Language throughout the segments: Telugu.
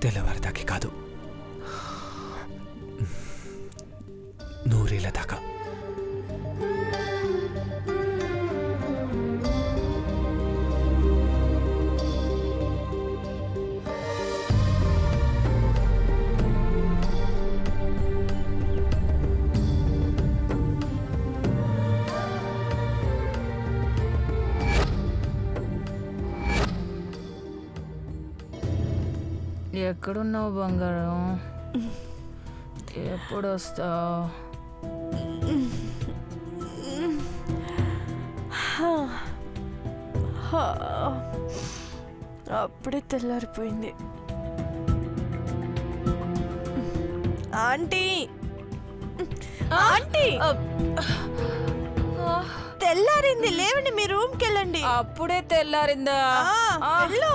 తెల్లవారిదాకే కాదు, 100 ఏళ్ల దాకా. ఎక్కడున్నావు బంగారం? ఎప్పుడు వస్తావు? అప్పుడే తెల్లారిపోయింది. ఆంటీ, ఆంటీ, తెల్లారింది, లేవండి, మీ రూమ్కి వెళ్ళండి. అప్పుడే తెల్లారిందా? వెళ్ళు.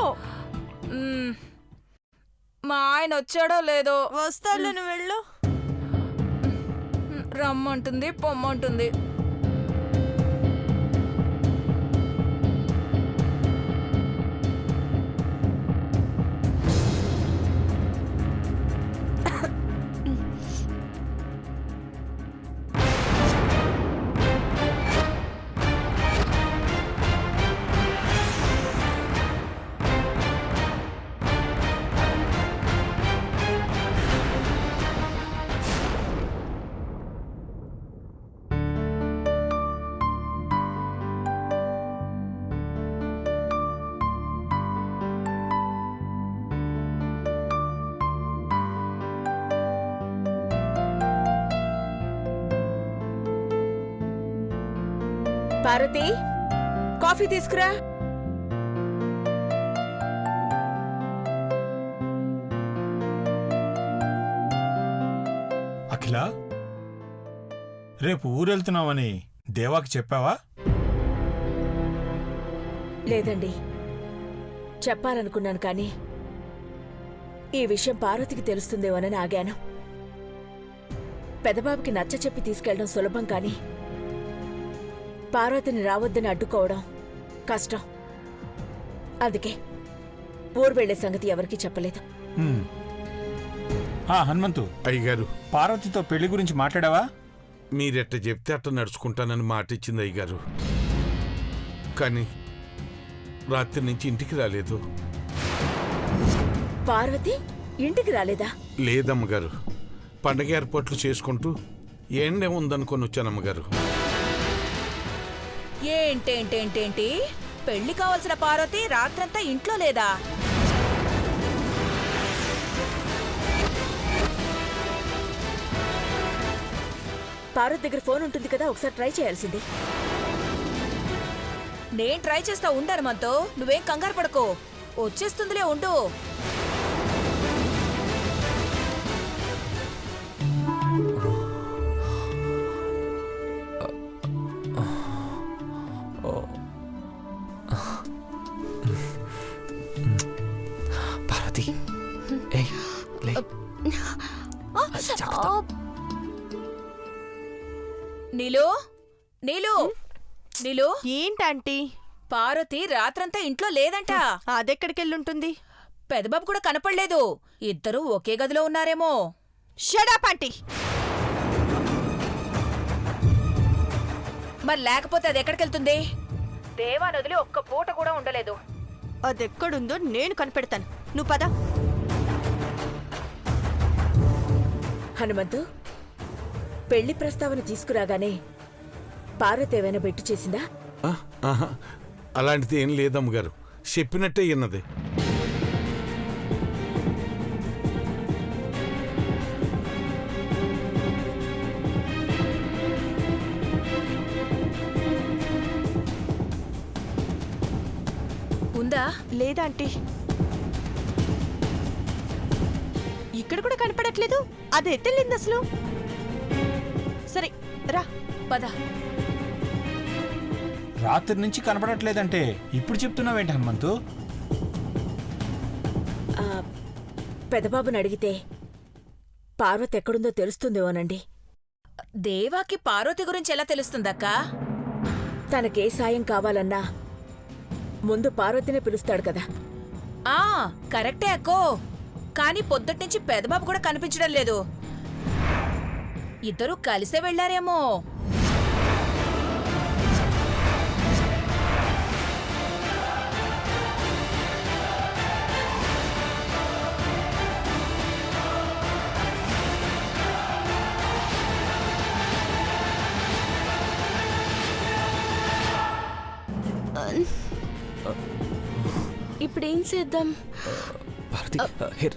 మా ఆయన వచ్చాడో లేదో? వస్తాడు, నువ్వు వెళ్ళు. రమ్మంటుంది, పొమ్మంటుంది. పార్వతి, కాఫీ తీసుకురా. అఖిల, రేపు ఊరెళ్తున్నావని దేవాకి చెప్పావా? లేదండి, చెప్పాలనుకున్నాను కానీ ఈ విషయం పార్వతికి తెలుస్తుందేమోనని ఆగాను. పెదబాబుకి నచ్చ చెప్పి తీసుకెళ్లడం సులభం కానీ పార్వతిని రావద్దని అడ్డుకోవడం కష్టం. అందుకే ఊరు వెళ్లే సంగతి ఎవరికీ చెప్పలేదు. హనుమంతు అయ్యగారు, పార్వతితో పెళ్లి గురించి మాట్లాడావా? మీరెట్ట చెప్తే అట్ట నడుచుకుంటానని మాట ఇచ్చింది అయ్యగారు. కానీ రాత్రి నుంచి ఇంటికి రాలేదు. పార్వతి ఇంటికి రాలేదా? లేదమ్మగారు, పండగ ఏర్పాట్లు చేసుకుంటూ ఏండే ఉందనుకొని వచ్చానమ్మగారు. ఏంటేంటేంటేంటి, పెళ్లి కావాల్సిన పార్వతి రాత్రంతా ఇంట్లో లేదా? పార్వతి దగ్గర ఫోన్ ఉంటుంది కదా, ఒకసారి ట్రై చేయాల్సింది. నేను ట్రై చేస్తా, ఉండను మనతో. నువ్వేం కంగారు పడుకో, వచ్చేస్తుందిలే, ఉండు. పార్వతి, ఏయ్ లే. నీలు, నీలు, నీలు. ఏంటంటీ? పార్వతి రాత్రంతా ఇంట్లో లేదంట. అదెక్కడికెళ్ళుంటుంది? పెదబాబు కూడా కనపడలేదు. ఇద్దరూ ఒకే గదిలో ఉన్నారేమో. Shut up aunty. మరి లేకపోతే అది ఎక్కడికెళ్తుంది? దేవా నదిలో ఒక్క పూట కూడా ఉండలేదు. అదెక్కడుందో నేను కనిపెడతాను, నువ్వు పద. హనుమంతు, పెళ్లి ప్రస్తావన తీసుకురాగానే పార్వతి ఏమైనా బెట్టు చేసిందా? అలాంటిది ఏం లేదమ్మగారు, చెప్పినట్టే విన్నది. ఉందా? లేదా ఆంటీ, ఇక్కడ కూడా కనపడట్లేదు. అది ఎట్టెళ్ళింది అసలు? సరే రా, పద. రాత్రి నుంచి కనపడట్లేదంటే ఇప్పుడు చెప్తున్నావేంటి హనుమంతు? పెదబాబుని అడిగితే పార్వతి ఎక్కడుందో తెలుస్తుందేమోనండి. దేవాకి పార్వతి గురించి ఎలా తెలుస్తుందక్కా? తనకే సాయం కావాలన్నా ముందు పార్వతినే పిలుస్తాడు కదా. కరెక్టే అక్కో. కానీ పొద్దుట్నుంచి పెదబాబు కూడా కనిపించడం లేదు. ఇద్దరూ కలిసే వెళ్లారేమో. ఇప్పుడేం చేద్దాం? భారతి హిర్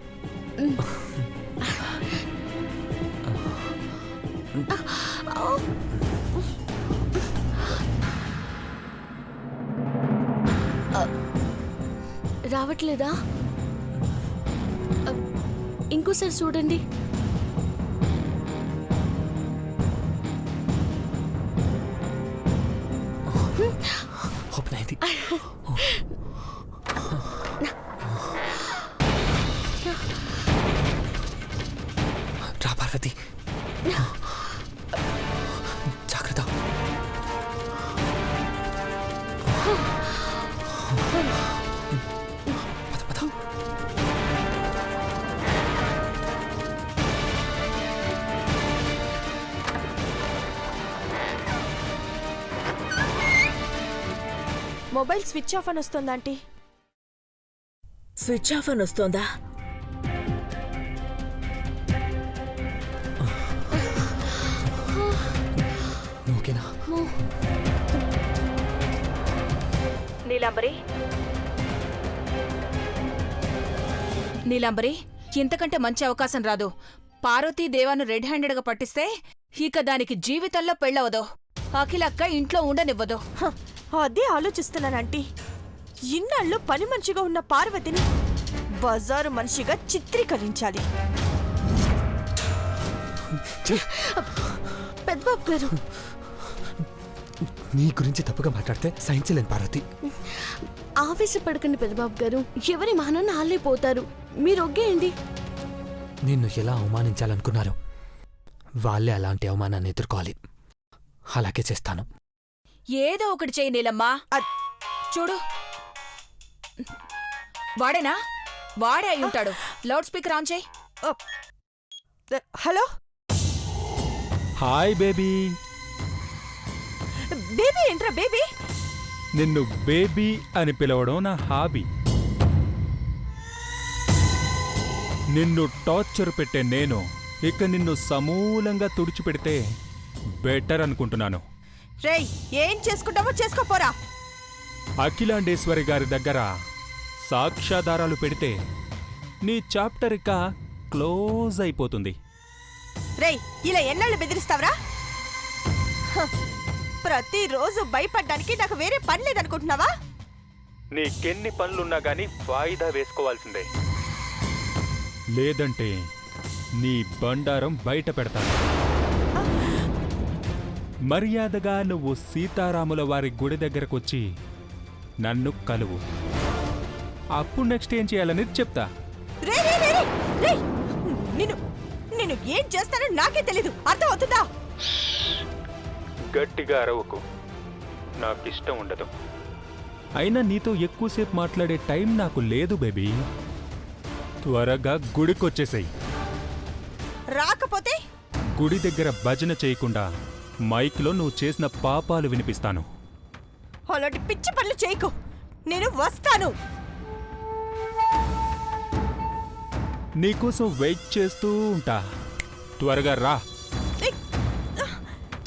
రావట్లేదా? ఇంకోసారి చూడండి. ఓపెన్ అయింది. రా పార్వతి, జాగ్రత్త. పద పద. మొబైల్ స్విచ్ ఆఫ్ అని వస్తుంది ఆంటీ. స్విచ్ ఆఫ్ అని వస్తోందా? ఓకేనా? నీలాంబరి, నీలాంబరి, ఇంతకంటే మంచి అవకాశం రాదు. పార్వతీ దేవాను రెడ్ హ్యాండెడ్గా పట్టిస్తే ఇక దానికి జీవితంలో పెళ్ళవదు. అఖిలక్క ఇంట్లో ఉండనివ్వదు. హ, అదే ఆలోచిస్తున్నాను ఆంటీ. ఇన్నాళ్ళు పని మనిషిగా ఉన్న పార్వతిని బజారు మనిషిగా చిత్రీకరించాలి. పెద్దబాబు గారు, నీ గురించి తప్పుగా మాట్లాడితే సైన్స్ లేని పార్వతి. ఆవేశపడకండి పెద్దబాబు గారు. ఎవరి మానాన్ని ఆళ్ళే పోతారు. మీరు ఒగ్గేయండి. నిన్ను ఎలా అవమానించాలనుకున్నారు వాళ్ళే అలాంటి అవమానాన్ని ఎదుర్కోవాలి. అలాగే చేస్తాను. ఏదో ఒకటి చెయ్యి నీలమ్మా. చూడు, వాడేనా? వాడే అయి ఉంటాడు. లౌడ్ స్పీకర్ ఆన్ చేయి. Hello hi baby. బేబీ ఏంట్రా బేబీ? నిన్ను బేబీ అని పిలవడం నా హాబీ. నిన్ను టార్చర్ పెట్టే నేను ఇక నిన్ను సమూలంగా తుడిచిపెడితే బెటర్ అనుకుంటున్నాను. రేయ్, ఏం చేసుకుంటావో చేసుకోపోరా. అఖిలాండేశ్వరి గారి దగ్గర సాక్ష్యాధారాలు పెడితే నీ చాప్టర్ ఇక క్లోజ్ అయిపోతుంది. రేయ్, ఇలా ఎన్నాళ్ళు బెదిరిస్తావరా? హ, ప్రతిరోజు భయపడ్డానికి నాకు వేరే పని లేదనుకుంటున్నావా? నీకెన్ని పనులున్నా గానీ వాయిదా వేసుకోవాల్సిందే, లేదంటే నీ బండారం బయట పెడతాను. మర్యాదగా నువ్వు సీతారాముల వారి గుడి దగ్గరకొచ్చి నన్ను కలువు. అప్పుడు నెక్స్ట్ ఏం చేయాలనేది చెప్తా. రేయ్ రేయ్ రేయ్ రేయ్, నిన్ను నిన్ను ఏం చేస్తానో నాకే తెలీదు. అర్థం అవుతుందా? గట్టిగా అరవకు, నాకిష్టం ఉండదు. అయినా నీతో ఎక్కువసేపు మాట్లాడే టైం నాకు లేదు బేబీ. త్వరగా గుడికొచ్చేసేయ్. రాకపోతే గుడి దగ్గర భజన చేయకుండా మైక్లో నువ్వు చేసిన పాపాలు వినిపిస్తాను. అలాంటి పిచ్చి పనులు చేయకు. నేను వస్తాను. నీకోసం వెయిట్ చేస్తూ ఉంటా. త్వరగా రా. ఏయ్,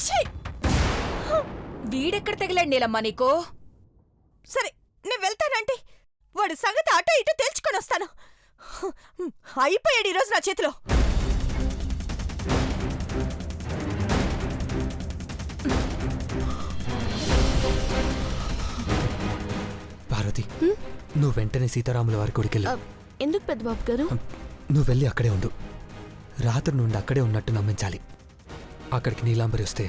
ఛీ! వీడెక్కడ తగిలాడు నీలమ్మా నీకు? సరే, నేను వెళ్తానంటే వాడి సంగతి అటో ఇటో తేల్చుకొని వస్తాను. అయిపోయాడు ఈరోజు నా చేతిలో. పార్వతి, నువ్వు వెంటనే సీతారాముల వారి గుడికెళ్ళు. ఎందుకు పెద్దబాబు గారు? నువ్వు వెళ్ళి అక్కడే ఉండు. రాత్రి నుండి అక్కడే ఉన్నట్టు నమ్మించాలి. అక్కడికి నీలాంబరి వస్తే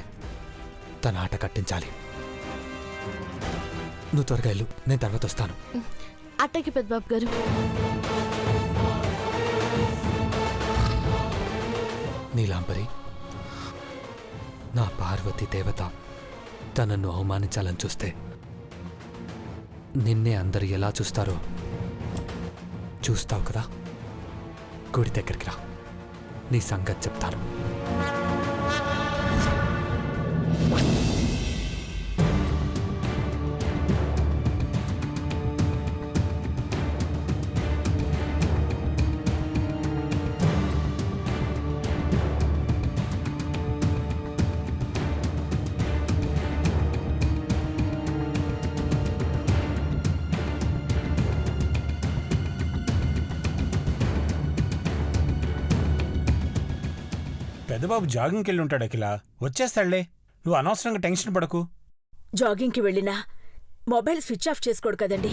తన ఆట కట్టించాలి. నువ్వు త్వరగా వెళ్ళు, నేను తర్వాత వస్తాను. అట్టకి పెద్దబాబు గారు. నీలాంబరి, నా పార్వతి దేవత తనను అవమానించాలని చూస్తే నిన్నే అందరు ఎలా చూస్తారో చూస్తావు కదా. గుడి దగ్గరికి రా, నీ సంగతి చెప్తాను. పెద్దబాబు జాగింగ్కి వెళ్ళి ఉంటాడు అఖిల, వచ్చేస్తాడులే. నువ్వు అనవసరంగా టెన్షన్ పడకు. జాగింగ్కి వెళ్ళినా మొబైల్ స్విచ్ ఆఫ్ చేసుకోడు కదండి.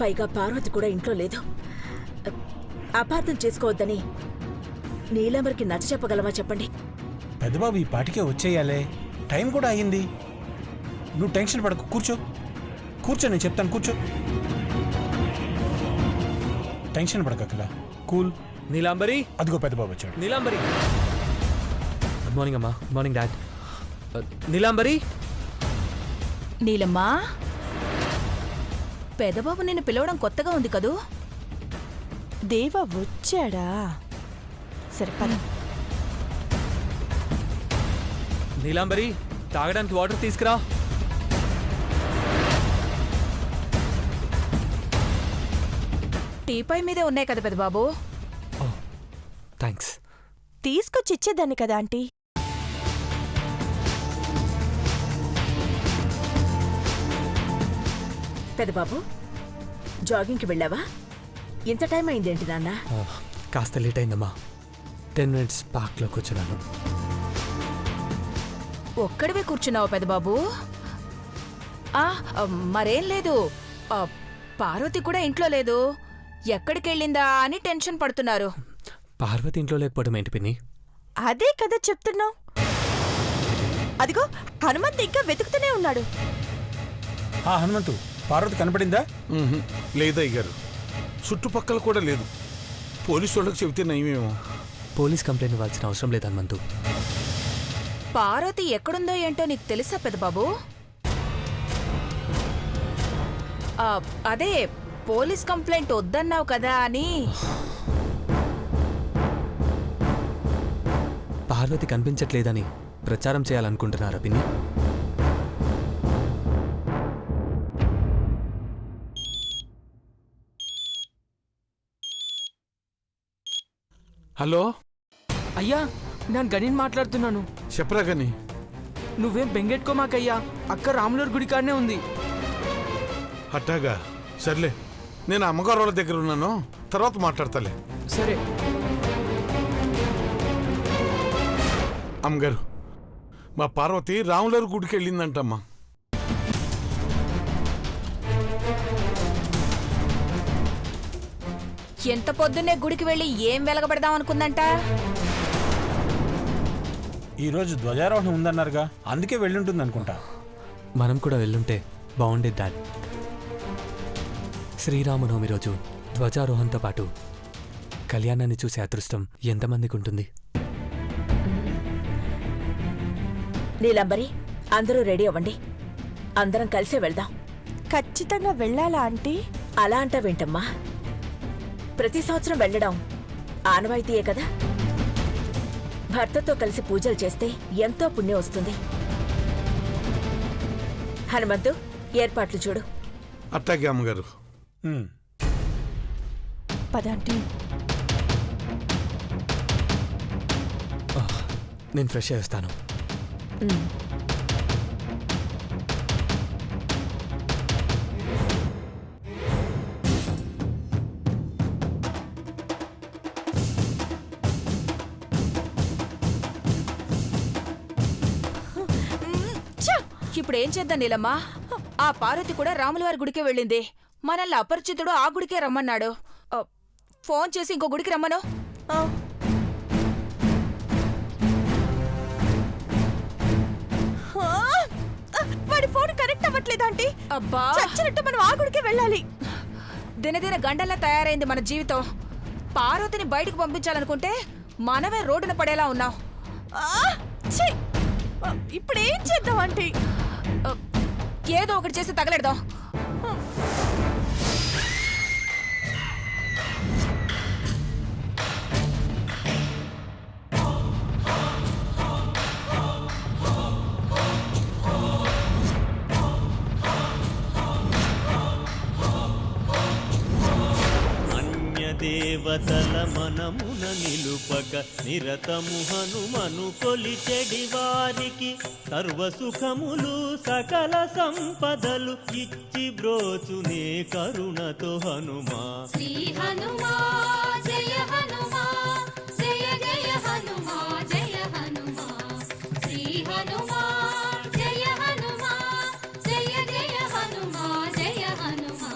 పైగా పార్వతి కూడా ఇంట్లో లేదు. అపార్థం చేసుకోవద్దని నీలమరికి నచ్చ చెప్పగలమా చెప్పండి? పెద్దబాబు ఈ పాటికే వచ్చేయాలే, టైం కూడా అయ్యింది. నువ్వు టెన్షన్ పడకు, కూర్చో కూర్చో, నేను చెప్తాను, కూర్చో. టెన్షన్ పడకు అఖిల, కూల్. నీలాంబరి, అదిగో పెద్దబాబు వచ్చాడు. నీలాంబరి. గుడ్ మార్నింగ్ అమ్మా. Good morning dad. నీలాంబరి. నీలమ్మా, పెదబాబు నిన్ను పిలవడం కొత్తగా ఉంది కదూ? దేవా వచ్చాడా? సరే పద. నీలాంబరి, తాగడానికి వాటర్ తీసుకురా. టీపై మీదే ఉన్నాయి కదా పెదబాబు. థ్యాంక్స్. తీసుకొచ్చి ఇచ్చేదాన్ని కదా ఆంటీ. పెద్దబాబు, జాగింగ్కి వెళ్ళావా? ఇంత టైం అయిందేంటి నాన్న? కాస్త లేట్ అయిందమ్మా. 10 minutes పార్క్లో కూర్చున్నాను. ఒక్కడివే కూర్చున్నావు పెదబాబు? మరేం లేదు, పార్వతి కూడా ఇంట్లో లేదు. ఎక్కడికెళ్ళిందా అని టెన్షన్ పడుతున్నారు. పార్వతి ఇంట్లో లేకపోవడం ఏంటి పిన్ని? అదే కదా చెప్తున్నావు. అదిగో హనుమంత్ ఇంకా వెతుకుతూనే ఉన్నాడు. హనుమంతు, పార్వతి కనపడిందా? లేదయ్యగారు, చుట్టుపక్కల కూడా లేదు. పోలీసు వాళ్ళకి చెబితే నయమేమో. పోలీస్ కంప్లైంట్ ఇవ్వాల్సిన అవసరం లేదు హనుమంతు. పార్వతి ఎక్కడుందో ఏంటో నీకు తెలుసా పెదబాబు? అదే పోలీస్ కంప్లైంట్ వద్దన్నావు కదా అని. పార్వతి కనిపించట్లేదని ప్రచారం చేయాలనుకుంటున్నారా పిన్ని? హలో అయ్యా, నేను గణిని మాట్లాడుతున్నాను. చెప్పరా గని. నువ్వేం బెంగెట్టుకోమాకయ్యా, అక్క రాములూరు గుడి కాడనే ఉంది. అట్టాగా, సర్లే. నేను అమ్మగారు వాళ్ళ దగ్గర ఉన్నాను, తర్వాత మాట్లాడతాలే. సరే అమ్మగారు, మా పార్వతి రాములూరు గుడికి వెళ్ళిందంటమ్మా. ఎంత పొద్దున్నే గుడికి వెళ్ళి ఏం వెలగబెడదాం అనుకుందంట? ఈరోజు ధ్వజారోహణం ఉందన్నారుగా, అందుకే వెళ్ళుంటుంది అనుకుంటా. మనం కూడా వెళ్ళుంటే బాగుండేది డాడ్. శ్రీరామనవమి రోజు ధ్వజారోహణంతో పాటు కళ్యాణాన్ని చూసే అదృష్టం ఎంతమందికి ఉంటుంది? నీలంబరి, అందరూ రెడీ అవ్వండి. అందరం కలిసే వెళ్దాం. ఖచ్చితంగా వెళ్ళాలా ఆంటీ? అలా అంటావేంటమ్మా? ప్రతి సంవత్సరం వెళ్ళడం ఆనవాయితీయే కదా. భర్తతో కలిసి పూజలు చేస్తే ఎంతో పుణ్యం వస్తుంది. హనుమంతు, ఏర్పాట్లు చూడు. అట్టాగే అమ్మగారు. పద ఆంటీ. నేను ఫ్రెష్ అయ్యి వస్తాను. ఇప్పుడు ఏం చేద్దాం నీలమ్మా? ఆ పార్వతి కూడా రాములవారి గుడికే వెళ్ళింది. మనల్ని అపరిచితుడు ఆ గుడికే రమ్మన్నాడు. ఫోన్ చేసి ఇంకో గుడికి రమ్మను. వాడి ఫోన్ కనెక్ట్ అవ్వట్లేదు ఆంటీ. అబ్బా, చచ్చినట్టు మనం ఆ గుడికే వెళ్ళాలి. దినదిన గంటల్లా తయారైంది మన జీవితం. పార్వతిని బయటికి పంపించాలనుకుంటే మనమే రోడ్డున పడేలా ఉన్నాం. ఇప్పుడు ఏం చేద్దాం ఆంటీ? ఏదో ఒకటి చేసి తగలెడదాం. దేవతల మనమున నిలుపక నిరతము హనుమను కొలిచెడి వారికి సర్వసుఖములు సకల సంపదలు ఇచ్చి బ్రోచునే కరుణతో హనుమా. శ్రీ హనుమా జయ హనుమా జయ జయ హనుమా జయ హనుమా. శ్రీ హనుమా జయ హనుమా జయ జయ హనుమా జయ హనుమా.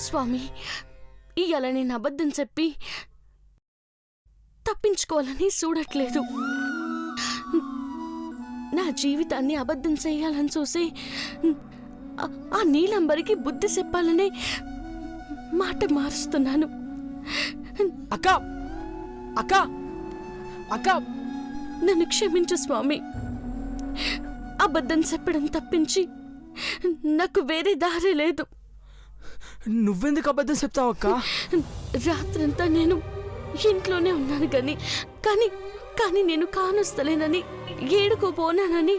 స్వామి, ఇవాళ నేను అబద్ధం చెప్పి తప్పించుకోవాలని చూడట్లేదు. నా జీవితాన్ని అబద్ధం చేయాలని చూసి ఆ నీలంబరికి బుద్ధి చెప్పాలనే మాట మారుస్తున్నాను. అక్క అక్క అక్క నన్ను క్షమించు స్వామి. అబద్ధం చెప్పడం తప్పించి నాకు వేరే దారి లేదు. నువ్వెందుకు అబద్ధం చెప్తావు అక్క? రాత్రంతా నేను ఇంట్లోనే ఉన్నాను కానీ నేను కానొస్తలేనని ఏడుకోపోనానని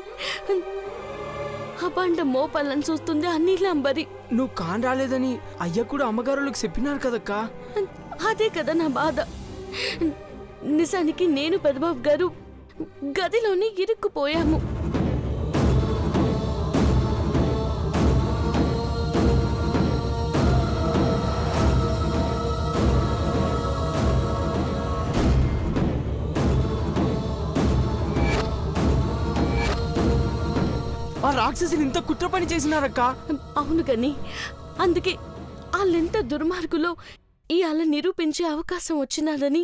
అబాండ మోపాలని చూస్తుంది ఆ నీలాంబరి. నువ్వు కాన్ రాలేదని అయ్య కూడా అమ్మగారులకు చెప్పినారు కదక్క. అదే కదా నా బాధ. నిజానికి నేను పెదబాబు గారు గదిలోని ఇరుక్కుపోయాము. ఆ రాక్షసులు ఇంత కుట్ర పని చేసినారక్క. అవును కానీ అందుకే వాళ్ళెంత దుర్మార్గులో ఇవాళ నిరూపించే అవకాశం వచ్చినాదని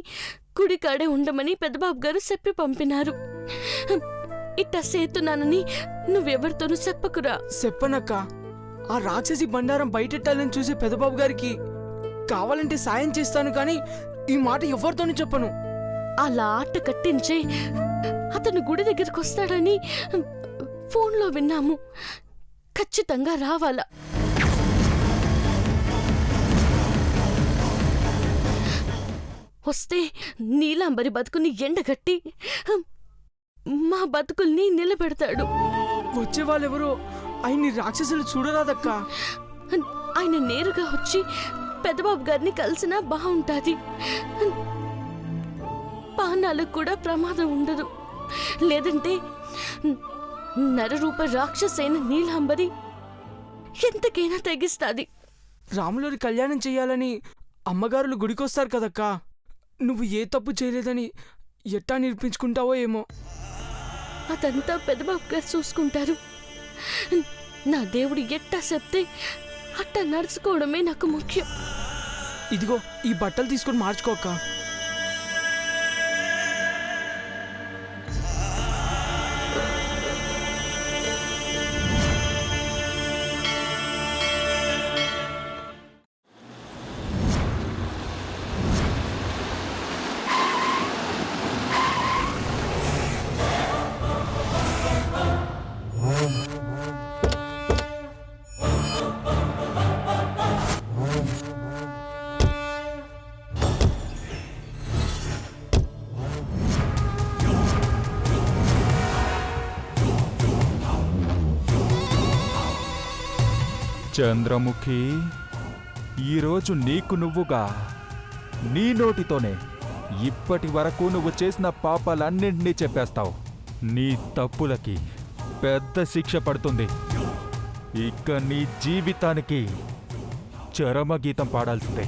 కుడికాడే ఉండమని పెద్దబాబు గారు చెప్పి పంపినారు. ఇట్ట సేతున్నానని నువ్వెవరితోనూ చెప్పకురా. చెప్పనక్క. ఆ రాక్షసి బండారం బయటెట్టాలని చూసే పెద్దబాబు గారికి కావాలంటే సాయం చేస్తాను కానీ ఈ మాట ఎవరితోనూ చెప్పను. అలా ఆట కట్టించే అతను గుడి దగ్గరికి వస్తాడని ఫోన్లో విన్నాము. ఖచ్చితంగా రావాలా. వస్తే నీలాంబరి బతుకుని ఎండగట్టి మా బతుకుల్ని నిలబెడతాడు. వచ్చే వాళ్ళెవరో ఆయన్ని రాక్షసులు చూడరాదక్క. ఆయన నేరుగా వచ్చి పెద్దబాబు గారిని కలిసినా బాగుంటుంది. పానాలకు కూడా ప్రమాదం ఉండదు. లేదంటే నరరూప రాక్షసైన నీలాంబరి ఎంతకైనా తెగిస్తాది. రాములూరి కళ్యాణం చెయ్యాలని అమ్మగారులు గుడికొస్తారు కదక్క. నువ్వు ఏ తప్పు చేయలేదని ఎట్టా నిరూపించుకుంటావో ఏమో. అదంతా పెద్దబాబు గారు చూసుకుంటారు. నా దేవుడు ఎట్టా చెప్తే అట్టా నడుచుకోవడమే నాకు ముఖ్యం. ఇదిగో ఈ బట్టలు తీసుకొని మార్చుకోక్క. చంద్రముఖి, ఈరోజు నీకు నువ్వుగా నీ నోటితోనే ఇప్పటి వరకు నువ్వు చేసిన పాపాలన్నింటినీ చెప్పేస్తావు. నీ తప్పులకి పెద్ద శిక్ష పడుతుంది. ఇక నీ జీవితానికి చరమగీతం పాడాల్సిందే.